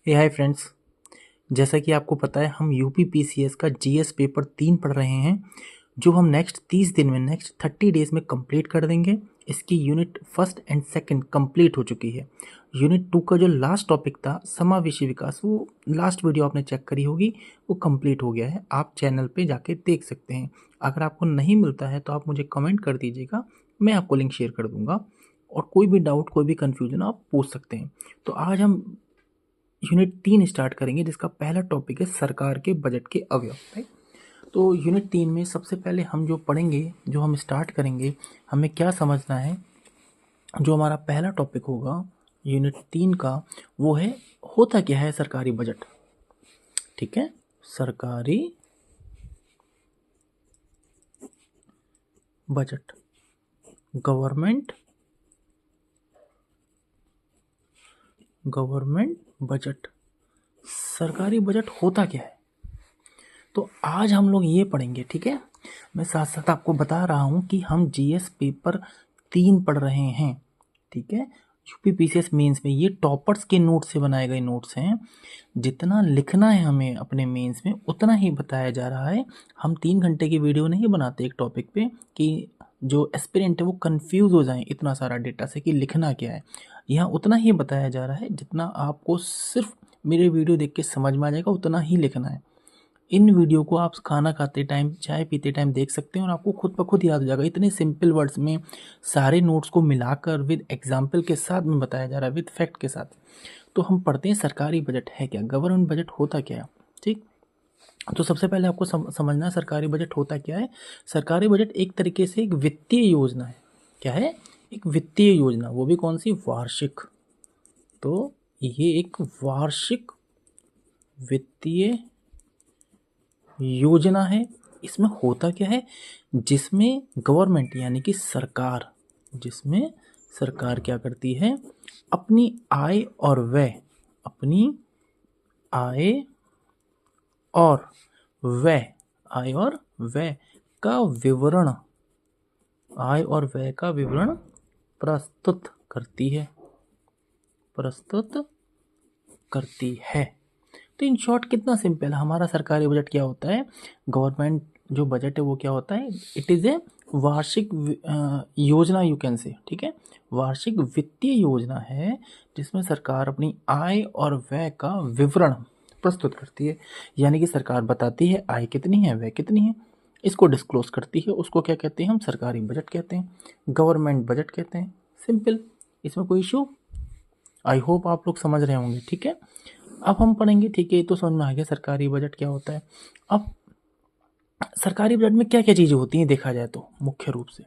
Hi friends. जैसा कि आपको पता है हम यूपीपीसीएस का जीएस पेपर 3 पढ़ रहे हैं, जो हम नेक्स्ट 30 दिन में, नेक्स्ट 30 डेज में कंप्लीट कर देंगे। इसकी unit first and second complete हो चुकी है। यूनिट 2 का जो लास्ट टॉपिक था समावेशी विकास, वो लास्ट वीडियो आपने चेक करी होगी, वो कंप्लीट हो गया है। आप चैनल पे जाके देख सकते हैं। अगर आपको नहीं मिलता है तो आप मुझे कमेंट कर दीजिएगा, मैं आपको लिंक शेयर कर दूंगा। और कोई भी डाउट, कोई भी कन्फ्यूजन आप पूछ सकते हैं। तो आज हम यूनिट 3 स्टार्ट करेंगे, जिसका पहला टॉपिक है सरकार के बजट के अवयव। राइट। तो यूनिट 3 में सबसे पहले हम जो पढ़ेंगे, जो हम स्टार्ट करेंगे, हमें क्या समझना है। जो हमारा पहला टॉपिक होगा यूनिट 3 का, वो है होता क्या है सरकारी बजट। ठीक है, सरकारी बजट, गवर्नमेंट बजट। सरकारी बजट होता क्या है, तो आज हम लोग ये पढ़ेंगे। ठीक है, मैं साथ साथ आपको बता रहा हूँ कि हम जीएस पेपर 3 पढ़ रहे हैं। ठीक है, यूपीपीसीएस मेंस में ये टॉपर्स के नोट से बनाए गए नोट्स हैं। जितना लिखना है हमें अपने मेंस में, उतना ही बताया जा रहा है। हम 3 घंटे की वीडियो नहीं बनाते एक टॉपिक पे कि जो एस्पिरेंट है वो कंफ्यूज हो जाए इतना सारा डेटा से कि लिखना क्या है। यहाँ उतना ही बताया जा रहा है जितना आपको सिर्फ मेरे वीडियो देख के समझ में आ जाएगा, उतना ही लिखना है। इन वीडियो को आप खाना खाते टाइम, चाय पीते टाइम देख सकते हैं और आपको खुद ब खुद याद हो जाएगा। इतने सिंपल वर्ड्स में सारे नोट्स को मिलाकर विद एग्जाम्पल के साथ में बताया जा रहा है, विद फैक्ट के साथ। तो हम पढ़ते हैं सरकारी बजट है क्या, गवर्नमेंट बजट होता क्या है। ठीक, तो सबसे पहले आपको समझना है सरकारी बजट होता क्या है। सरकारी बजट एक तरीके से एक वित्तीय योजना है। क्या है? एक वित्तीय योजना, वो भी कौन सी? वार्षिक। तो ये एक वार्षिक वित्तीय योजना है। इसमें होता क्या है, जिसमें गवर्नमेंट यानी कि सरकार, जिसमें सरकार क्या करती है, अपनी आय और व्यय, अपनी आय और व्यय, आय और व्यय का विवरण, आय और व्यय का विवरण प्रस्तुत करती है, प्रस्तुत करती है। तो इन शॉर्ट कितना सिंपल है, हमारा सरकारी बजट क्या होता है, गवर्नमेंट जो बजट है वो क्या होता है, इट इज़ ए वार्षिक योजना, यू कैन से। ठीक है, वार्षिक वित्तीय योजना है जिसमें सरकार अपनी आय और व्यय का विवरण प्रस्तुत करती है। यानी कि सरकार बताती है आय कितनी है, व्यय कितनी है, इसको डिस्क्लोज करती है। उसको क्या कहते हैं हम? सरकारी बजट कहते हैं, गवर्नमेंट बजट कहते हैं। सिंपल, इसमें कोई इशू? आई होप आप लोग समझ रहे होंगे। ठीक है, अब हम पढ़ेंगे। ठीक है, तो समझ में आ गया सरकारी बजट क्या होता है। अब सरकारी बजट में क्या क्या चीज़ें होती हैं देखा जाए तो मुख्य रूप से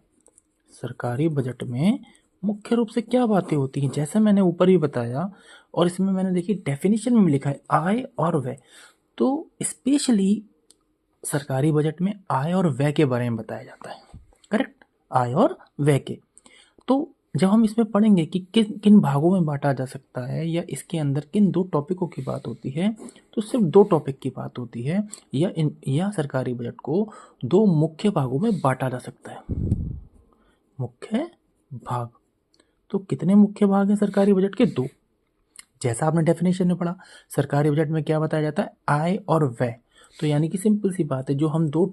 सरकारी बजट में मुख्य रूप से क्या बातें होती हैं, जैसे मैंने ऊपर भी बताया और इसमें मैंने देखी डेफिनेशन में लिखा है आय और व्यय। तो स्पेशली सरकारी बजट में आय और व्यय के बारे में बताया जाता है। करेक्ट, आय और व्यय के। तो जब हम इसमें पढ़ेंगे कि किन किन भागों में बांटा जा सकता है या इसके अंदर किन 2 टॉपिकों की बात होती है, तो सिर्फ 2 टॉपिक की बात होती है। या सरकारी बजट को 2 मुख्य भागों में बांटा जा सकता है। मुख्य भाग, तो कितने मुख्य भाग हैं सरकारी बजट के? 2। जैसा आपने डेफिनेशन में पढ़ा, सरकारी बजट में क्या बताया जाता है, आय और व्यय। तो यानी कि सिंपल सी बात है, जो हम 2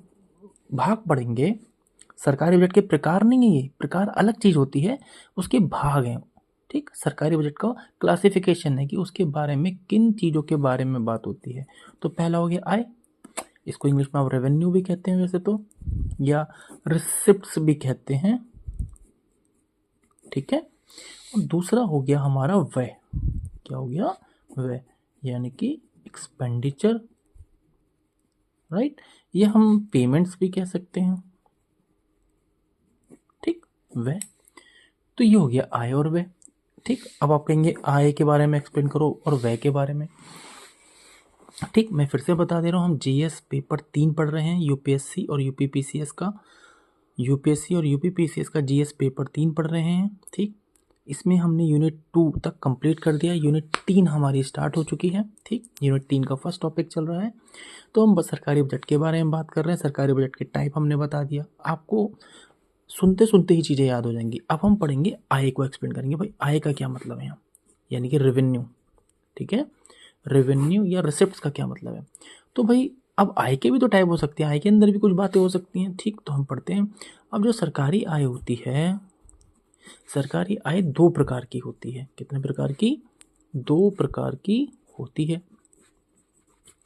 भाग पढ़ेंगे, सरकारी बजट के प्रकार नहीं है, ये प्रकार अलग चीज़ होती है, उसके भाग हैं। ठीक, सरकारी बजट का क्लासिफिकेशन है कि उसके बारे में किन चीज़ों के बारे में बात होती है। तो पहला हो गया आय, इसको इंग्लिश में आप रेवेन्यू भी कहते हैं वैसे तो, या रिसिप्ट्स भी कहते हैं। ठीक है, और दूसरा हो गया हमारा व्यय। क्या हो गया? व्यय, यानी कि एक्सपेंडिचर। राइट, ये हम पेमेंट्स भी कह सकते हैं। ठीक, व्यय। तो ये हो गया आय और व्यय। ठीक, अब आप कहेंगे आय के बारे में एक्सप्लेन करो और व्यय के बारे में। ठीक, मैं फिर से बता दे रहा हूँ, हम जीएस पेपर 3 पढ़ रहे हैं, यूपीएससी और यूपीपीसीएस का। यूपीएससी और यूपीपीसीएस का जीएस पेपर 3 पढ़ रहे हैं। ठीक, इसमें हमने यूनिट 2 तक कंप्लीट कर दिया, यूनिट 3 हमारी स्टार्ट हो चुकी है। ठीक, यूनिट 3 का फर्स्ट टॉपिक चल रहा है। तो हम बस सरकारी बजट के बारे में बात कर रहे हैं। सरकारी बजट के टाइप हमने बता दिया, आपको सुनते सुनते ही चीज़ें याद हो जाएंगी। अब हम पढ़ेंगे आय को एक्सप्लेन करेंगे। भाई आय का क्या मतलब है यहाँ, यानी कि रेवेन्यू। ठीक है, रेवेन्यू या रिसिप्ट्स का क्या मतलब है। तो भाई अब आय के भी तो टाइप हो सकते हैं, आय के अंदर भी कुछ बातें हो सकती हैं, ठीक। तो हम पढ़ते हैं। अब जो सरकारी आय होती है, सरकारी आय दो प्रकार की होती है। कितने प्रकार की? दो प्रकार की होती है,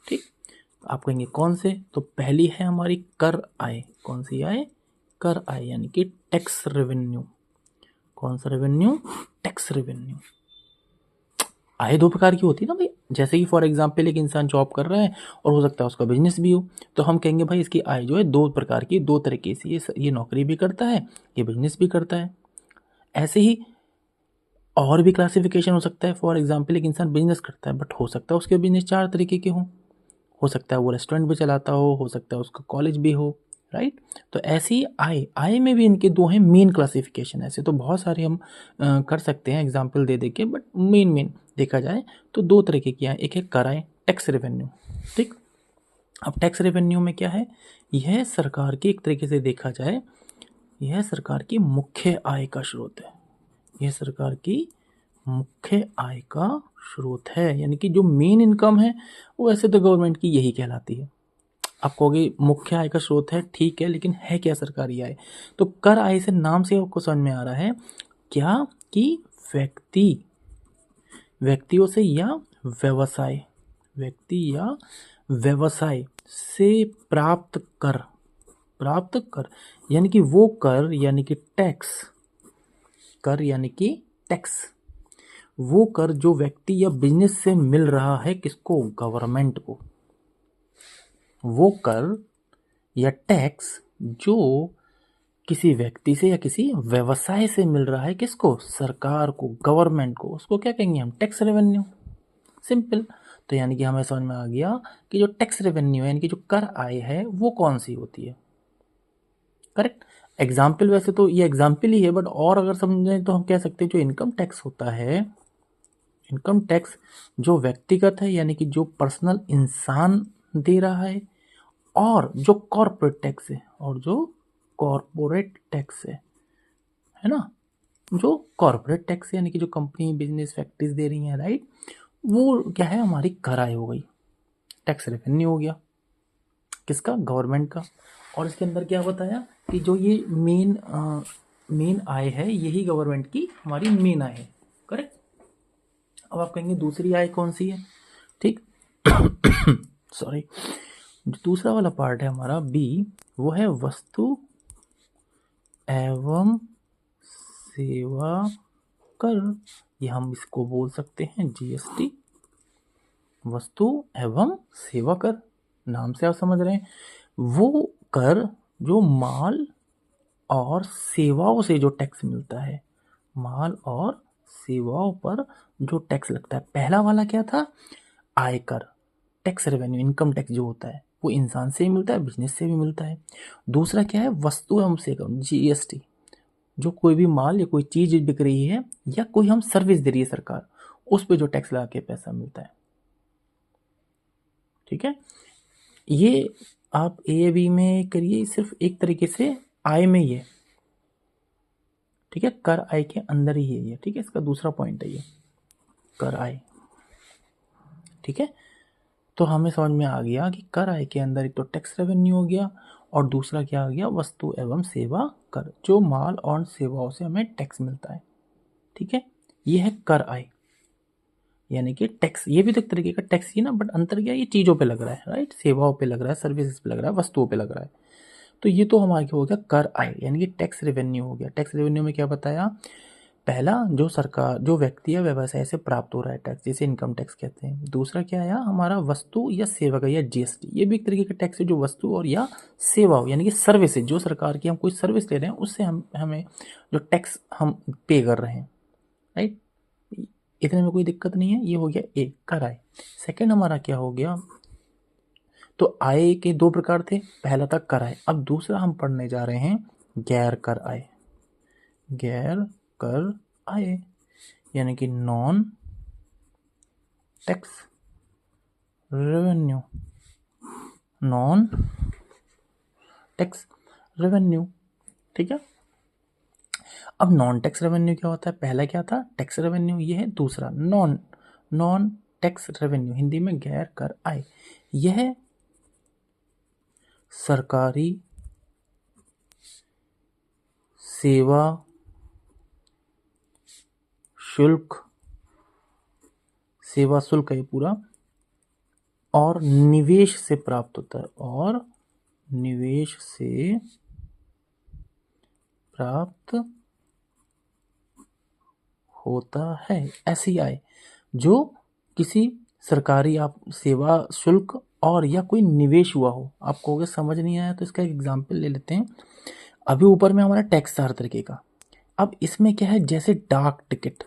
ठीक। आप कहेंगे कौन से? तो पहली है हमारी कर आय। कौन सी आय? कर आय, यानी कि टैक्स रेवेन्यू। कौन सा रेवेन्यू? Tax revenue. आय दो प्रकार की होती है ना भाई, जैसे कि फॉर एग्जांपल एक इंसान जॉब कर रहा है और हो सकता है उसका बिजनेस भी हो, तो हम कहेंगे भाई इसकी आय जो है दो प्रकार की, दो तरीके से, ये नौकरी भी करता है, ये बिजनेस भी करता है। ऐसे ही और भी क्लासिफिकेशन हो सकता है। फॉर एग्जांपल एक इंसान बिजनेस करता है, बट हो सकता है उसके बिजनेस चार तरीके के हों। हो सकता है वो रेस्टोरेंट भी चलाता हो सकता है उसका कॉलेज भी हो, राइट। तो ऐसी आय में भी इनके दो हैं मेन क्लासिफिकेशन। ऐसे तो बहुत सारे हम कर सकते हैं एग्जांपल दे दे के, बट मेन देखा जाए तो दो तरीके की आय। एक है कर आय, टैक्स रेवेन्यू, ठीक। अब टैक्स रेवेन्यू में क्या है? यह सरकार की, एक तरीके से देखा जाए, यह सरकार की मुख्य आय का स्रोत है। यह सरकार की मुख्य आय का स्रोत है, यानी कि जो मेन इनकम है वो वैसे तो गवर्नमेंट की यही कहलाती है। आप कहोगे मुख्य आय का स्रोत है, ठीक है, लेकिन है क्या सरकारी आय? तो कर आय से नाम से आपको समझ में आ रहा है क्या कि व्यक्तियों से या व्यवसाय, व्यक्ति या व्यवसाय से प्राप्त कर यानी कि वो कर यानी कि टैक्स, कर यानी कि टैक्स, वो कर जो व्यक्ति या बिजनेस से मिल रहा है, किसको? गवर्नमेंट को। वो कर या टैक्स जो किसी व्यक्ति से या किसी व्यवसाय से मिल रहा है, किसको? सरकार को, गवर्नमेंट को, उसको क्या कहेंगे हम? Tax revenue. सिंपल। तो यानी कि हमें समझ में आ गया कि जो टैक्स रेवेन्यू है, यानी कि जो कर आय है, वो कौन सी होती है। करेक्ट। एग्जाम्पल, वैसे तो ये एग्जाम्पल ही है, बट और अगर समझें तो हम कह सकते हैं जो इनकम टैक्स होता है, इनकम टैक्स जो व्यक्तिगत है, यानी कि जो पर्सनल इंसान दे रहा है, और जो कॉर्पोरेट टैक्स है, और जो कॉर्पोरेट टैक्स है ना, जो कॉर्पोरेट टैक्स यानी कि जो कंपनी, बिजनेस, फैक्ट्रीज दे रही हैं, राइट, वो क्या है? हमारी कर आय हो गई, टैक्स रेवेन्यू हो गया, किसका? गवर्नमेंट का। और इसके अंदर क्या बताया कि जो ये मेन आय है, यही गवर्नमेंट की हमारी मेन आय है, करेक्ट। अब आप कहेंगे दूसरी आय कौन सी है, ठीक। सॉरी। जो दूसरा वाला पार्ट है हमारा बी, वो है वस्तु एवं सेवा कर, या हम इसको बोल सकते हैं जीएसटी। वस्तु एवं सेवा कर, नाम से आप समझ रहे हैं, वो कर जो माल और सेवाओं से जो टैक्स मिलता है, माल और सेवाओं पर जो टैक्स लगता है। पहला वाला क्या था? आयकर, टैक्स रेवेन्यू, इनकम टैक्स जो होता है वो इंसान से ही मिलता है, बिजनेस से भी मिलता है। दूसरा क्या है? वस्तु एवं सेवा, जीएसटी, जो कोई भी माल या कोई चीज बिक रही है या कोई हम सर्विस दे रही है सरकार, उस पे जो टैक्स लगा के पैसा मिलता है, ठीक है। ये आप ए बी में करिए, सिर्फ एक तरीके से आय में ही है, ठीक है, कर आय के अंदर ही है ये, ठीक है। इसका दूसरा पॉइंट है ये कर आय, ठीक है। तो हमें समझ में आ गया कि कर आय के अंदर एक तो टैक्स रेवेन्यू हो गया, और दूसरा क्या आ गया? वस्तु एवं सेवा कर, जो माल और सेवाओं से हमें टैक्स मिलता है, ठीक है। ये है कर आय, यानी कि टैक्स, ये भी तो एक तरीके का टैक्स ही ना, बट अंतर क्या है? ये चीज़ों पे लग रहा है, राइट, सेवाओं पे लग रहा है, सर्विसेज पे लग रहा है, वस्तुओं पे लग रहा है। तो ये तो हमारे हो गया कर आय, यानी कि टैक्स रेवेन्यू हो गया। टैक्स रेवेन्यू में क्या बताया? पहला, जो सरकार, जो व्यक्ति या व्यवसाय से प्राप्त हो रहा है टैक्स, जिसे इनकम टैक्स कहते हैं। दूसरा क्या आया हमारा? वस्तु या सेवा का, या जीएसटी, ये भी एक तरीके का टैक्स है, जो वस्तु और या सेवा हो, यानी कि सर्विसेज, जो सरकार की हम कोई सर्विस ले रहे हैं, उससे हमें जो टैक्स हम पे कर रहे हैं, राइट। इतने में कोई दिक्कत नहीं है। ये हो गया एक कर आय। सेकेंड हमारा क्या हो गया? तो आय के दो प्रकार थे, पहला था कर आय, अब दूसरा हम पढ़ने जा रहे हैं गैर कर आय। गैर कर आय यानी कि non tax revenue, non tax revenue, ठीक है। अब नॉन टैक्स रेवेन्यू क्या होता है? पहला क्या था? टैक्स रेवेन्यू, ये है दूसरा नॉन टैक्स रेवेन्यू, हिंदी में गैर कर आय, यह सरकारी सेवा शुल्क, सेवा शुल्क है पूरा, और निवेश से प्राप्त होता है, और निवेश से प्राप्त होता है। ऐसी आय जो किसी सरकारी आप सेवा शुल्क और या कोई निवेश हुआ हो। आप कहोगे समझ नहीं आया, तो इसका एक एग्जाम्पल ले लेते हैं। अभी ऊपर में हमारा टैक्स था हर तरीके का, अब इसमें क्या है, जैसे डाक टिकट,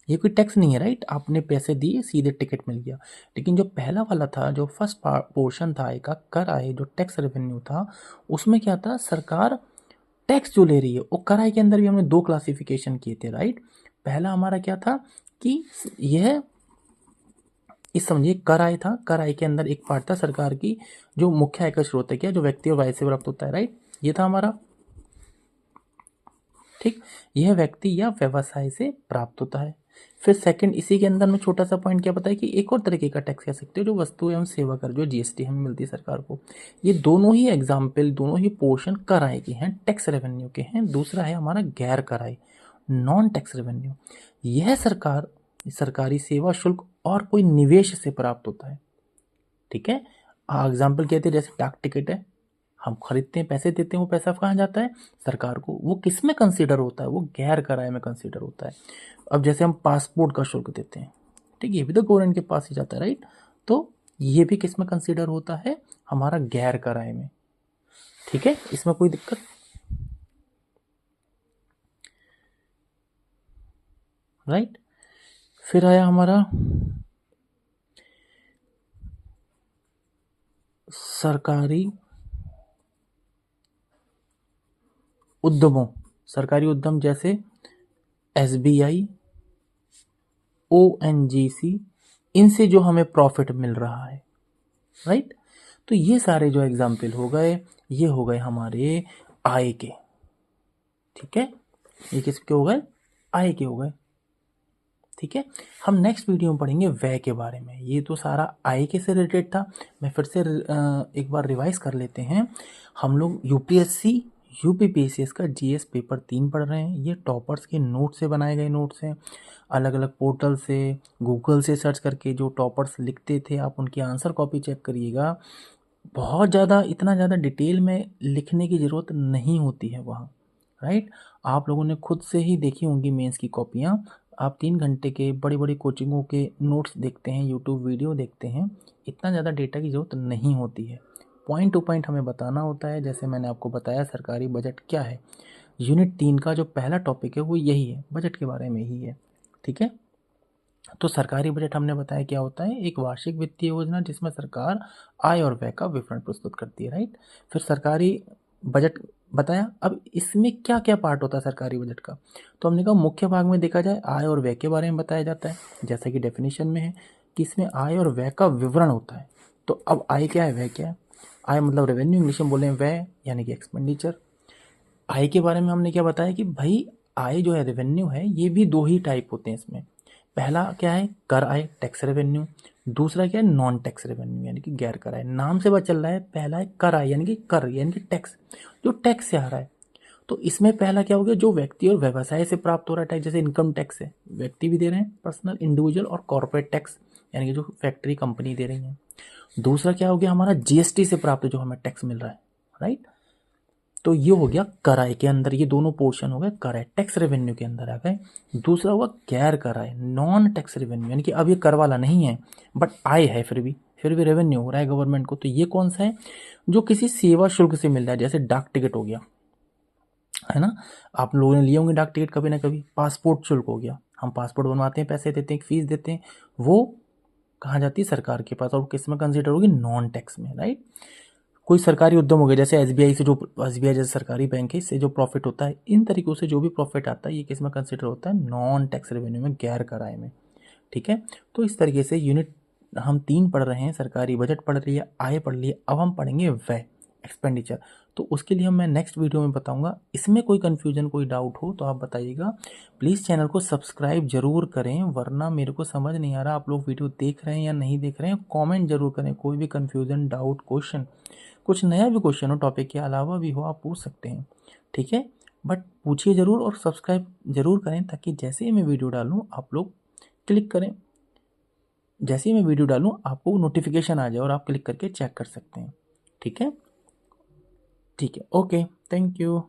ये कोई टैक्स नहीं है, राइट, आपने पैसे दिए सीधे टिकट मिल गया। लेकिन जो पहला वाला था, जो फर्स्ट पोर्शन था आय का, कर आय, जो टैक्स रेवेन्यू था, उसमें क्या था, सरकार टैक्स जो ले रही है, वो कर आय के अंदर भी हमने दो क्लासिफिकेशन किए थे, राइट। पहला हमारा क्या था कि यह इस समझिए कर आय था, कर आय के अंदर एक पार्ट था सरकार की जो मुख्य आय का स्रोत है, क्या, जो व्यक्ति और व्यय से प्राप्त होता है, राइट, ये था हमारा, ठीक। यह व्यक्ति या व्यवसाय से प्राप्त होता है। फिर सेकंड, इसी के अंदर में छोटा सा पॉइंट क्या बताया कि एक और तरीके का टैक्स कह सकते हो, जो वस्तु एवं सेवा कर, जो जीएसटी हमें मिलती है सरकार को। ये दोनों ही एग्जाम्पल, दोनों ही पोर्शन कर आय के हैं, टैक्स रेवेन्यू के हैं। दूसरा है हमारा गैर कर आय, नॉन टैक्स रेवेन्यू। यह सरकारी सेवा शुल्क और कोई निवेश से प्राप्त होता है, ठीक है। एग्जाम्पल कहते हैं, जैसे डाक टिकट है, हम खरीदते हैं, पैसे देते हैं, वो पैसा कहाँ जाता है, सरकार को। वो किस में कंसीडर होता है, वो गैर कर आय में कंसीडर होता है। अब जैसे हम पासपोर्ट का शुल्क देते हैं, ठीक, ये भी तो गवर्नमेंट के पास ही जाता है, राइट, तो ये भी किस में कंसीडर होता है, हमारा गैर कर आय में, ठीक है, इसमें कोई दिक्कत। राइट, फिर आया हमारा सरकारी उद्यमों, सरकारी उद्यम जैसे एसबीआई, ओएनजीसी, इनसे जो हमें प्रॉफिट मिल रहा है, राइट। तो ये सारे जो एग्जाम्पल हो गए, ये हो गए हमारे आय के, ठीक है, ये किसके हो गए, आय के हो गए, ठीक है। हम नेक्स्ट वीडियो में पढ़ेंगे व्यय के बारे में। ये तो सारा आय के से रिलेटेड था। मैं फिर से एक बार रिवाइज कर लेते हैं। हम लोग यूपीएससी यूपीपीएससी का जीएस पेपर 3 पढ़ रहे हैं। ये टॉपर्स के नोट से बनाए गए नोट्स हैं, अलग अलग पोर्टल से, गूगल से सर्च करके जो टॉपर्स लिखते थे, आप उनकी आंसर कॉपी चेक करिएगा। बहुत ज़्यादा, इतना ज़्यादा डिटेल में लिखने की ज़रूरत नहीं होती है वहाँ, राइट। आप लोगों ने खुद से ही देखी होंगी मेंस की कॉपियाँ। आप 3 घंटे के बड़ी बड़ी कोचिंगों के नोट्स देखते हैं, यूट्यूब वीडियो देखते हैं, इतना ज़्यादा डेटा की ज़रूरत नहीं होती है। पॉइंट टू पॉइंट हमें बताना होता है। जैसे मैंने आपको बताया सरकारी बजट क्या है, यूनिट 3 का जो पहला टॉपिक है वो यही है, बजट के बारे में ही है, ठीक है। तो सरकारी बजट हमने बताया क्या होता है, एक वार्षिक वित्तीय योजना जिसमें सरकार आय और व्यय का विवरण प्रस्तुत करती है, राइट। फिर सरकारी बजट बताया। अब इसमें क्या क्या पार्ट होता है सरकारी बजट का, तो हमने कहा मुख्य भाग में देखा जाए आय और व्यय के बारे में बताया जाता है, जैसा कि डेफिनेशन में है कि इसमें आय और व्यय का विवरण होता है। तो अब आय क्या है, व्यय क्या है। आय मतलब रेवेन्यू, इंग्लिश में बोले व्यय यानी कि एक्सपेंडिचर। आय के बारे में हमने क्या बताया कि भाई आय जो है, रेवेन्यू है, ये भी दो ही टाइप होते हैं इसमें। पहला क्या है, कर आय, टैक्स रेवेन्यू। दूसरा क्या है, नॉन टैक्स रेवेन्यू यानी कि गैर कर आय। नाम से पता चल रहा है, पहला है कर आय यानी कि कर यानी कि टैक्स, जो टैक्स से आ रहा है। तो इसमें पहला क्या हो गया, जो व्यक्ति और व्यवसाय से प्राप्त हो रहा है टैक्स, जैसे इनकम टैक्स है, व्यक्ति भी दे रहे हैं, पर्सनल, इंडिविजुअल, और कॉर्पोरेट टैक्स यानी कि जो फैक्ट्री कंपनी दे रही है। दूसरा क्या हो गया हमारा, जीएसटी से प्राप्त जो हमें टैक्स मिल रहा है, राइट। तो ये हो गया कर आय के अंदर, ये दोनों पोर्शन हो गए कर आय, टैक्स रेवेन्यू के अंदर आ गए। दूसरा हुआ गैर कर आय, नॉन टैक्स रेवेन्यू, यानी कि अब ये कर वाला नहीं है बट आय है, फिर भी रेवेन्यू हो रहा है गवर्नमेंट को। तो ये कौन सा है, जो किसी सेवा शुल्क से मिल रहा है, जैसे डाक टिकट हो गया, है ना, आप लोगों ने लिए होंगे डाक टिकट कभी ना कभी। पासपोर्ट शुल्क हो गया, हम पासपोर्ट बनवाते हैं, पैसे देते हैं, फीस देते हैं, वो कहाँ जाती है, सरकार के पास, और किस में कंसिडर होगी, नॉन टैक्स में, राइट। कोई सरकारी उद्यम हो गया, जैसे एसबीआई से, जो एसबीआई जैसे सरकारी बैंक है, इससे जो प्रॉफिट होता है, इन तरीकों से जो भी प्रॉफिट आता है, ये किस में कंसिडर होता है, नॉन टैक्स रेवेन्यू में, गैर कर आय में, ठीक है। तो इस तरीके से यूनिट हम 3 पढ़ रहे हैं, सरकारी बजट पढ़ रही है, आय पढ़ ली है। अब हम पढ़ेंगे व्यय। एक्सपेंडिचर। तो उसके लिए मैं नेक्स्ट वीडियो में बताऊंगा। इसमें कोई कन्फ्यूजन, कोई डाउट हो तो आप बताइएगा। प्लीज़ चैनल को सब्सक्राइब जरूर करें, वरना मेरे को समझ नहीं आ रहा आप लोग वीडियो देख रहे हैं या नहीं देख रहे हैं। कमेंट जरूर करें, कोई भी कन्फ्यूजन, डाउट, क्वेश्चन, कुछ नया भी क्वेश्चन हो, टॉपिक के अलावा भी हो, आप पूछ सकते हैं, ठीक है। बट पूछिए ज़रूर और सब्सक्राइब ज़रूर करें, ताकि जैसे ही मैं वीडियो डालूँ आप लोग क्लिक करें, जैसे ही मैं वीडियो डालूँ आपको नोटिफिकेशन आ जाए और आप क्लिक करके चेक कर सकते हैं, ठीक है। ठीक है, ओके, थैंक यू।